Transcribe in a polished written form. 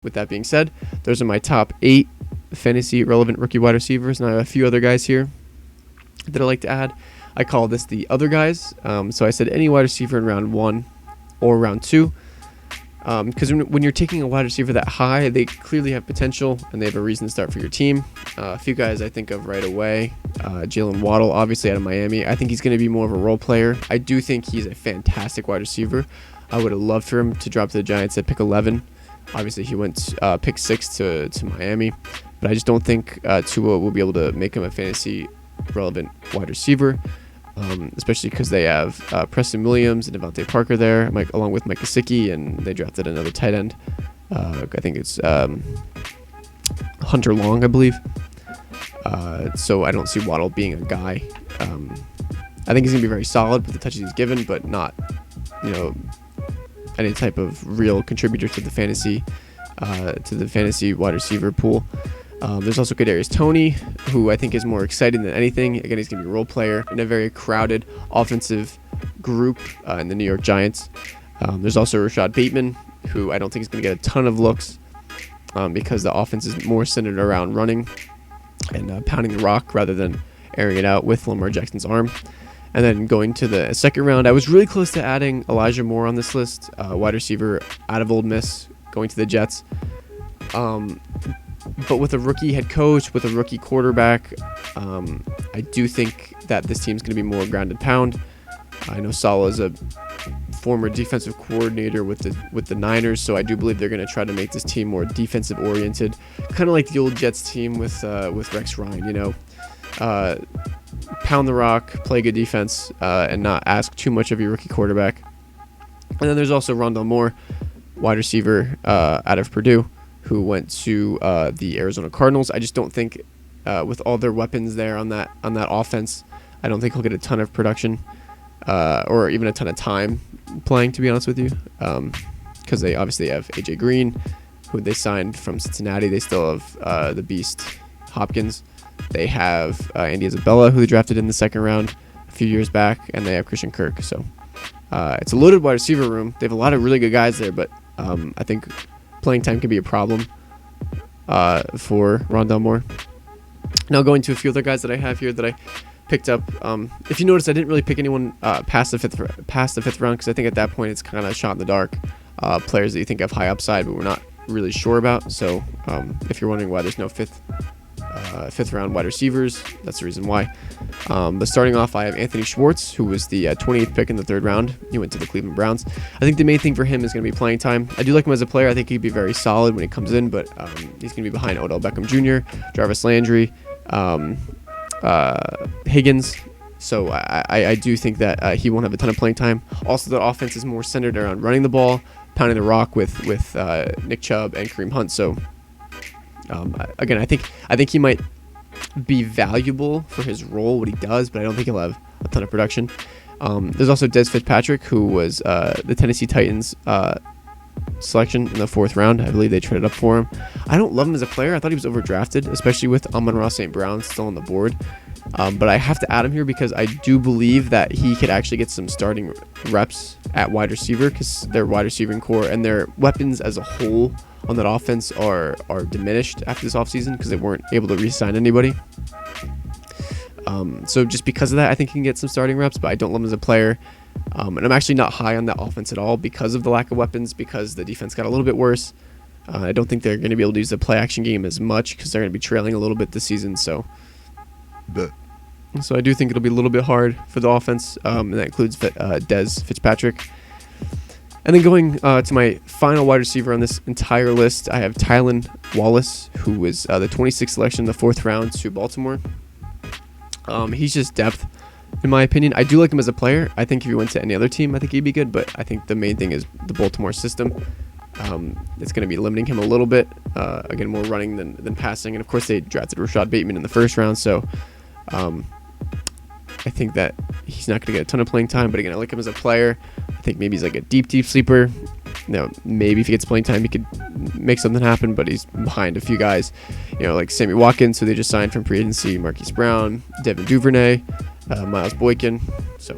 With that being said, those are my top 8 fantasy relevant rookie wide receivers, and I have a few other guys here that I like to add. I call this the other guys. So I said any wide receiver in round 1 or round 2. Because when you're taking a wide receiver that high, they clearly have potential and they have a reason to start for your team. A few guys I think of right away. Jalen Waddle, obviously out of Miami. I think he's going to be more of a role player. I do think he's a fantastic wide receiver. I would have loved for him to drop to the Giants at pick 11. Obviously, he went pick 6 to Miami. But I just don't think Tua will be able to make him a fantasy relevant wide receiver. Especially because they have Preston Williams and Devontae Parker there, along with Mike Gesicki, and they drafted another tight end. I think it's Hunter Long, I believe. So I don't see Waddle being a guy. I think he's going to be very solid with the touches he's given, but not, any type of real contributor to the fantasy wide receiver pool. There's also Kadarius Toney, who I think is more exciting than anything. Again, he's going to be a role player in a very crowded offensive group in the New York Giants. There's also Rashad Bateman, who I don't think is going to get a ton of looks because the offense is more centered around running and pounding the rock rather than airing it out with Lamar Jackson's arm. And then going to the second round, I was really close to adding Elijah Moore on this list, wide receiver out of Ole Miss, going to the Jets. But with a rookie head coach, with a rookie quarterback, I do think that this team's going to be more ground and pound. I know Saleh is a former defensive coordinator with the Niners, so I do believe they're going to try to make this team more defensive oriented, kind of like the old Jets team with Rex Ryan. Pound the rock, play good defense, and not ask too much of your rookie quarterback. And then there's also Rondale Moore, wide receiver out of Purdue, who went to the Arizona Cardinals. I just don't think, with all their weapons there on that offense, I don't think he'll get a ton of production or even a ton of time playing, to be honest with you, because they obviously have AJ Green, who they signed from Cincinnati. They still have the beast Hopkins. They have Andy Isabella, who they drafted in the second round a few years back, and they have Christian Kirk. So it's a loaded wide receiver room. They have a lot of really good guys there, but I think playing time can be a problem for Rondale Moore. Now going to a few other guys that I have here that I picked up. If you notice, I didn't really pick anyone past the fifth round, because I think at that point it's kind of a shot in the dark. Players that you think have high upside, but we're not really sure about. So if you're wondering why there's no fifth round wide receivers, that's the reason why. But starting off, I have Anthony Schwartz, who was the 28th pick in the third round. He went to the Cleveland Browns. I think the main thing for him is going to be playing time. I do like him as a player. I think he'd be very solid when he comes in, but he's going to be behind Odell Beckham Jr., Jarvis Landry, Higgins. So I do think that he won't have a ton of playing time. Also, the offense is more centered around running the ball, pounding the rock with Nick Chubb and Kareem Hunt. So again, I think he might be valuable for his role, what he does, but I don't think he'll have a ton of production. There's also Des Fitzpatrick, who was the Tennessee Titans selection in the fourth round. I believe they traded up for him. I don't love him as a player. I thought he was overdrafted, especially with Amon-Ra St. Brown still on the board. But I have to add him here because I do believe that he could actually get some starting reps at wide receiver, because their wide receiving core and their weapons as a whole on that offense are diminished after this offseason because they weren't able to re-sign anybody. So just because of that, I think he can get some starting reps, but I don't love him as a player. And I'm actually not high on that offense at all because of the lack of weapons, because the defense got a little bit worse. I don't think they're going to be able to use the play-action game as much because they're going to be trailing a little bit this season. So I do think it'll be a little bit hard for the offense, and that includes Des Fitzpatrick. And then going to my final wide receiver on this entire list, I have Tylan Wallace, who was the 26th selection in the fourth round to Baltimore. He's just depth, in my opinion. I do like him as a player. I think if he went to any other team, I think he'd be good, but I think the main thing is the Baltimore system. It's going to be limiting him a little bit. Again, more running than passing. And, of course, they drafted Rashad Bateman in the first round, so I think that he's not going to get a ton of playing time. But, again, I like him as a player. I think maybe he's like a deep sleeper. Maybe if he gets playing time, he could make something happen, but he's behind a few guys, like Sammy Watkins, who they just signed from free agency, Marquise Brown, Devin Duvernay, Miles Boykin. So